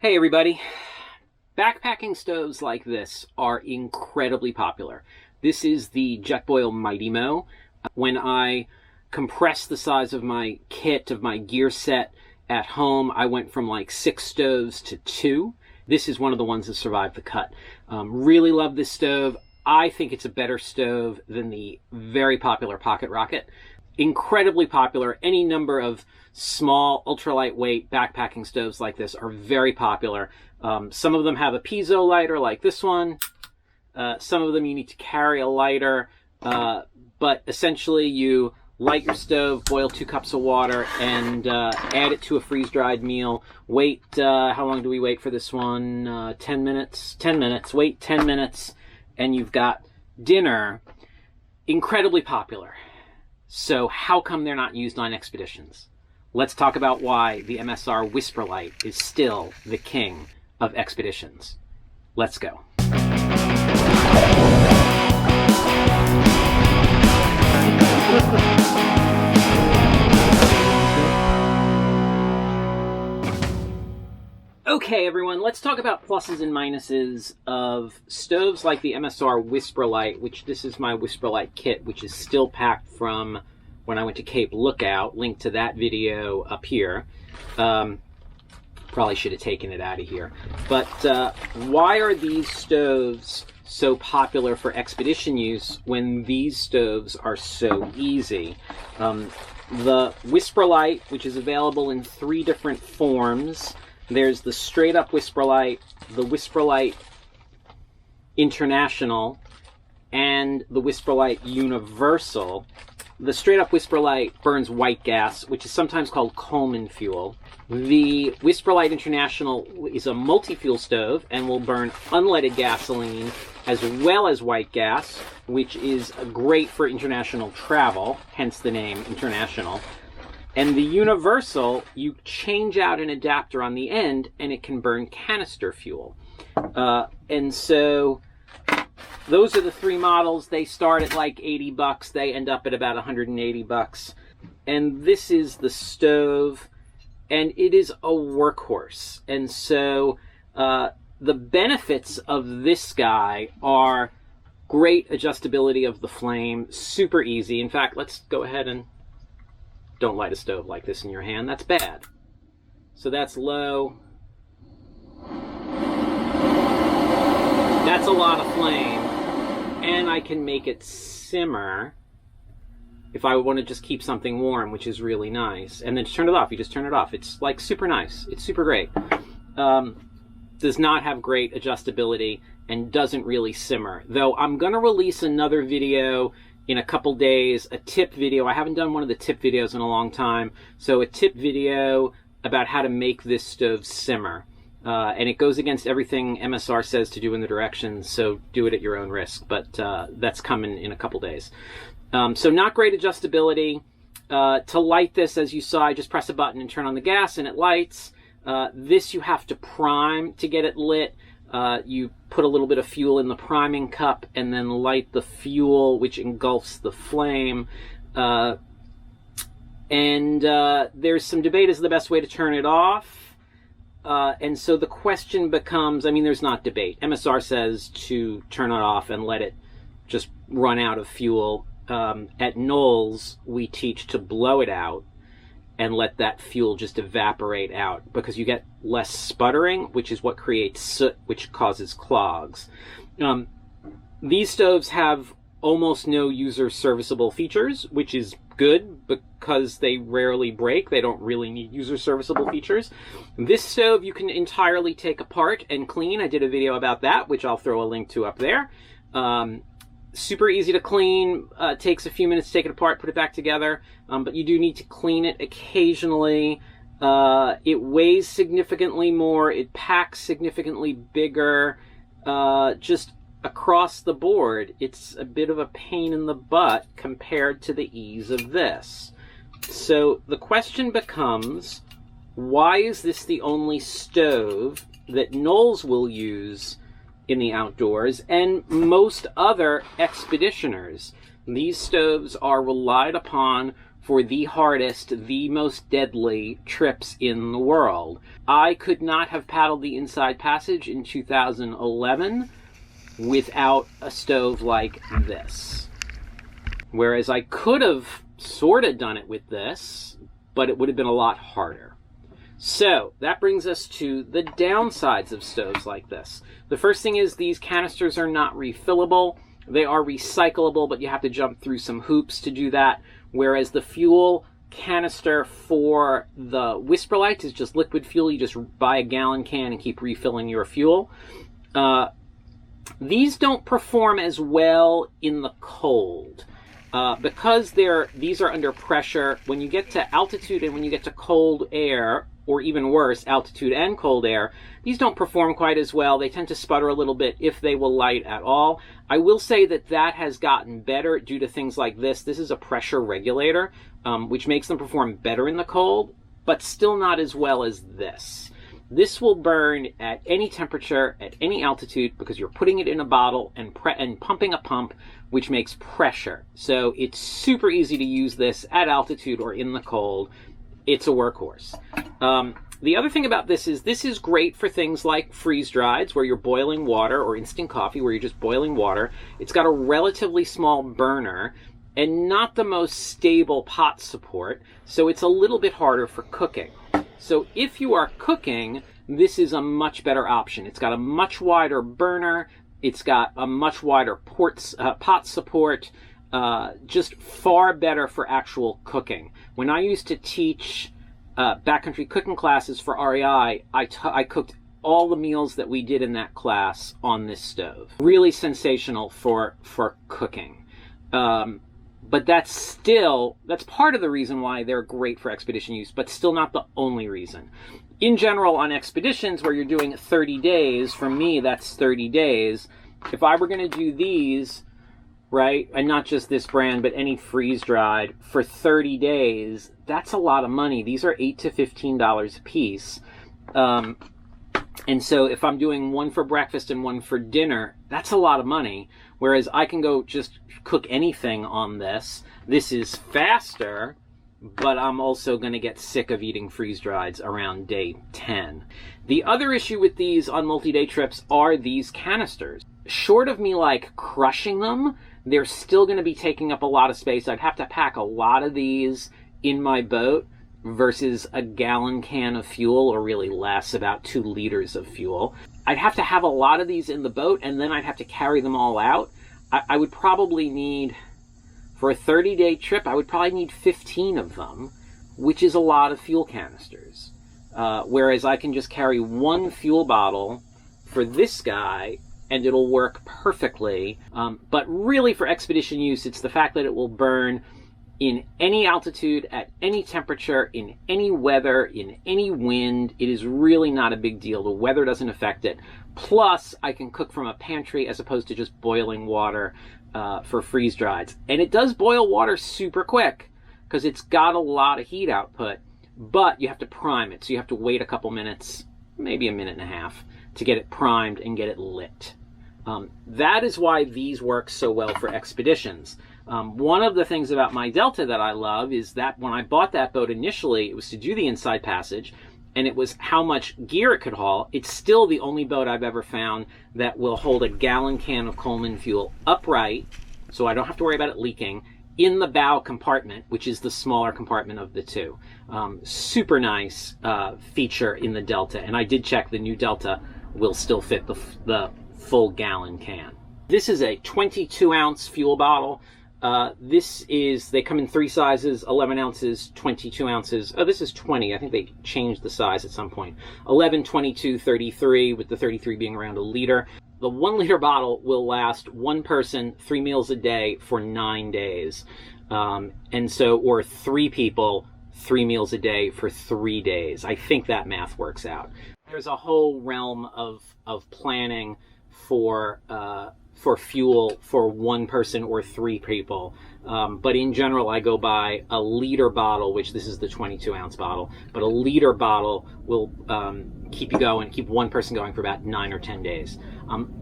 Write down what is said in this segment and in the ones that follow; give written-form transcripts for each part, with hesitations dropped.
Hey everybody, backpacking stoves like this are incredibly popular. This is the Jetboil Mighty Mo. When I compressed the size of my kit, of my gear set at home, I went from like 6 stoves to 2. This is one of the ones that survived the cut. Really love this stove. I think it's a better stove than the very popular Pocket Rocket. Incredibly popular. Any number of small, ultra lightweight backpacking stoves like this are very popular. Some of them have a piezo lighter like this one. Some of them you need to carry a lighter. But essentially you light your stove, boil 2 cups of water, and add it to a freeze-dried meal. Wait, how long do we wait for this one? 10 minutes? 10 minutes. Wait 10 minutes, and you've got dinner. Incredibly popular. So how come they're not used on expeditions? Let's talk about why the MSR Whisperlite is still the king of expeditions. Let's go. Okay, everyone, let's talk about pluses and minuses of stoves like the MSR Whisperlite, which this is my Whisperlite kit, which is still packed from when I went to Cape Lookout. Link to that video up here. Probably should have taken it out of here. But why are these stoves so popular for expedition use when these stoves are so easy? The Whisperlite, which is available in 3 different forms. There's the straight up Whisperlite, the Whisperlite International, and the Whisperlite Universal. The straight up Whisperlite burns white gas, which is sometimes called Coleman fuel. The Whisperlite International is a multi-fuel stove and will burn unleaded gasoline as well as white gas, which is great for international travel, hence the name International. And the Universal, you change out an adapter on the end and it can burn canister fuel. And so those are the 3 models. They start at like 80 bucks. They end up at about 180 bucks. And this is the stove, and it is a workhorse. And so the benefits of this guy are great adjustability of the flame, super easy. In fact, let's go ahead and don't light a stove like this in your hand. That's bad. So that's low. That's a lot of flame. And I can make it simmer if I want to just keep something warm, which is really nice. And then to turn it off, you just turn it off. It's like super nice. It's super great. Does not have great adjustability and doesn't really simmer. Though I'm going to release another video in a couple days, a tip video. I haven't done one of the tip videos in a long time. So a tip video about how to make this stove simmer. And it goes against everything MSR says to do in the directions, so do it at your own risk. But that's coming in a couple days. So not great adjustability. To light this, as you saw, I just press a button and turn on the gas and it lights. This you have to prime to get it lit. You put a little bit of fuel in the priming cup and then light the fuel, which engulfs the flame. There's some debate as to the best way to turn it off. And so the question becomes, I mean, there's not debate. MSR says to turn it off and let it just run out of fuel. At Knowles, we teach to blow it out and let that fuel just evaporate out, because you get less sputtering, which is what creates soot, which causes clogs. These stoves have almost no user serviceable features, which is good because they rarely break. They don't really need user serviceable features. This stove you can entirely take apart and clean. I did a video about that, which I'll throw a link to up there. Super easy to clean. Takes a few minutes to take it apart, put it back together. But you do need to clean it occasionally. It weighs significantly more. It packs significantly bigger. Just across the board, it's a bit of a pain in the butt compared to the ease of this. So the question becomes, why is this the only stove that Knowles will use in the outdoors and most other expeditioners? These stoves are relied upon for the hardest, the most deadly trips in the world. I could not have paddled the Inside Passage in 2011 without a stove like this. Whereas I could have sort of done it with this, but it would have been a lot harder. So that brings us to the downsides of stoves like this. The first thing is these canisters are not refillable. They are recyclable, but you have to jump through some hoops to do that. Whereas the fuel canister for the Whisperlite is just liquid fuel. You just buy a gallon can and keep refilling your fuel. These don't perform as well in the cold. Because these are under pressure, when you get to altitude and when you get to cold air, or even worse, altitude and cold air, these don't perform quite as well. They tend to sputter a little bit if they will light at all. I will say that that has gotten better due to things like this. This is a pressure regulator, which makes them perform better in the cold, but still not as well as this. This will burn at any temperature, at any altitude, because you're putting it in a bottle and pumping a pump, which makes pressure. So it's super easy to use this at altitude or in the cold. It's a workhorse. The other thing about this is great for things like freeze-drieds, where you're boiling water, or instant coffee, where you're just boiling water. It's got a relatively small burner and not the most stable pot support, so it's a little bit harder for cooking. So if you are cooking, this is a much better option. It's got a much wider burner. It's got a much wider pot support. Just far better for actual cooking. When I used to teach backcountry cooking classes for REI, I cooked all the meals that we did in that class on this stove. Really sensational for cooking. But that's part of the reason why they're great for expedition use, but still not the only reason. In general, on expeditions where you're doing 30 days, for me, that's 30 days. If I were going to do these, right, and not just this brand, but any freeze-dried, for 30 days, that's a lot of money. These are $8 to $15 a piece. And so if I'm doing one for breakfast and one for dinner, that's a lot of money. Whereas I can go just cook anything on this. This is faster, but I'm also going to get sick of eating freeze-drieds around day 10. The other issue with these on multi-day trips are these canisters. Short of me like crushing them, they're still going to be taking up a lot of space. I'd have to pack a lot of these in my boat versus a gallon can of fuel, or really less, about 2 liters of fuel. I'd have to have a lot of these in the boat, and then I'd have to carry them all out. I would probably need, for a 30-day trip, I would probably need 15 of them, which is a lot of fuel canisters. Whereas I can just carry one fuel bottle for this guy, and it'll work perfectly. But really for expedition use, it's the fact that it will burn in any altitude, at any temperature, in any weather, in any wind. It is really not a big deal. The weather doesn't affect it. Plus, I can cook from a pantry as opposed to just boiling water for freeze-drieds. And it does boil water super quick because it's got a lot of heat output, but you have to prime it. So you have to wait a couple minutes, maybe a minute and a half, to get it primed and get it lit. That is why these work so well for expeditions. One of the things about my Delta that I love is that when I bought that boat initially, it was to do the Inside Passage, and it was how much gear it could haul. It's still the only boat I've ever found that will hold a gallon can of Coleman fuel upright, so I don't have to worry about it leaking, in the bow compartment, which is the smaller compartment of the two. Super nice feature in the Delta, and I did check the new Delta will still fit the full gallon can. This is a 22-ounce fuel bottle. They come in 3 sizes, 11 ounces, 22 ounces. Oh, this is 20. I think they changed the size at some point. 11, 22, 33, with the 33 being around a liter. The 1 liter bottle will last one person 3 meals a day for 9 days. Or 3 people 3 meals a day for 3 days. I think that math works out. There's a whole realm of planning for fuel for 1 person or 3 people. But in general, I go by a liter bottle, which this is the 22-ounce bottle, but a liter bottle will keep 1 person going for about 9 or 10 days,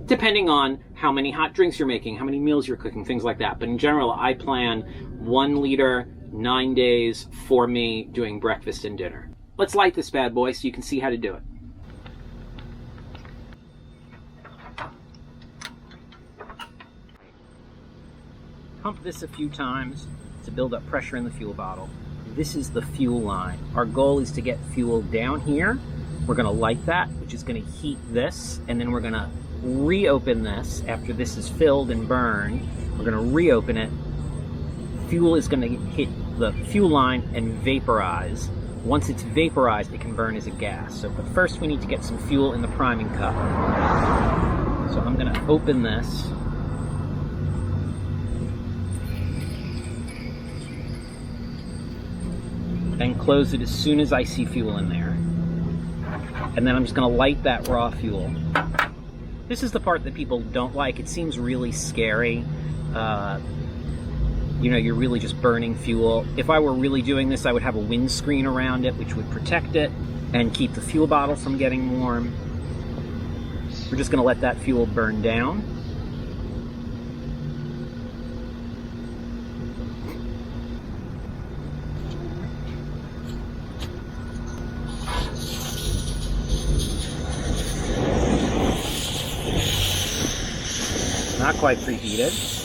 depending on how many hot drinks you're making, how many meals you're cooking, things like that. But in general, I plan 1 liter 9 days for me doing breakfast and dinner. Let's light this bad boy so you can see how to do it. Pump this a few times to build up pressure in the fuel bottle. This is the fuel line. Our goal is to get fuel down here. We're going to light that, which is going to heat this, and then we're going to reopen this after this is filled and burned. We're going to reopen it. Fuel is going to hit the fuel line and vaporize. Once it's vaporized, it can burn as a gas. But first we need to get some fuel in the priming cup. So I'm going to open this. And close it as soon as I see fuel in there. And then I'm just going to light that raw fuel. This is the part that people don't like. It seems really scary. You know, you're really just burning fuel. If I were really doing this, I would have a windscreen around it, which would protect it and keep the fuel bottle from getting warm. We're just going to let that fuel burn down. Not quite preheated.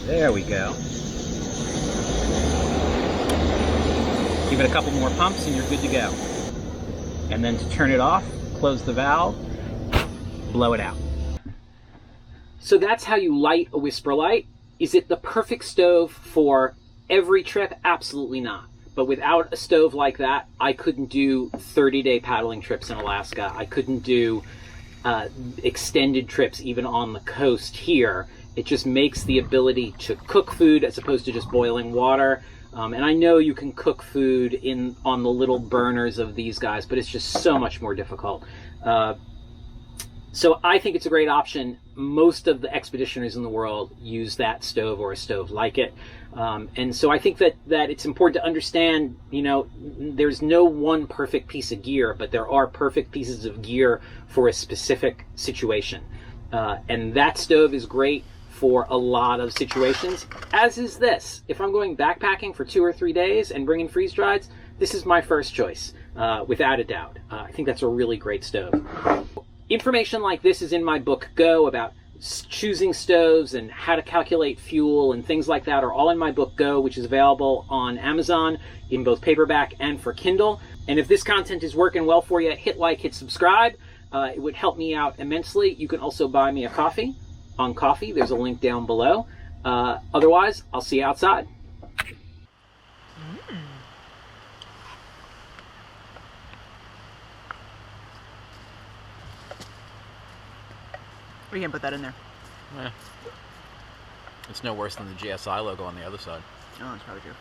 There we go. Give it a couple more pumps and you're good to go. And then to turn it off, close the valve, blow it out. So that's how you light a Whisperlite. Is it the perfect stove for every trip? Absolutely not. But without a stove like that, I couldn't do 30-day paddling trips in Alaska. I couldn't do extended trips even on the coast here. It just makes the ability to cook food as opposed to just boiling water. And I know you can cook food on the little burners of these guys, but it's just so much more difficult. So I think it's a great option. Most of the expeditioners in the world use that stove or a stove like it. And so I think that it's important to understand, you know, there's no one perfect piece of gear, but there are perfect pieces of gear for a specific situation. And that stove is great for a lot of situations, as is this. If I'm going backpacking for 2 or 3 days and bringing freeze-drieds, this is my first choice, without a doubt. I think that's a really great stove. Information like this is in my book Go about choosing stoves and how to calculate fuel and things like that are all in my book Go, which is available on Amazon in both paperback and for Kindle. And if this content is working well for you, hit like, hit subscribe. It would help me out immensely. You can also buy me a coffee on Coffee. There's a link down below. Otherwise, I'll see you outside. Or you can put that in there. Yeah. It's no worse than the GSI logo on the other side. Oh, that's probably true.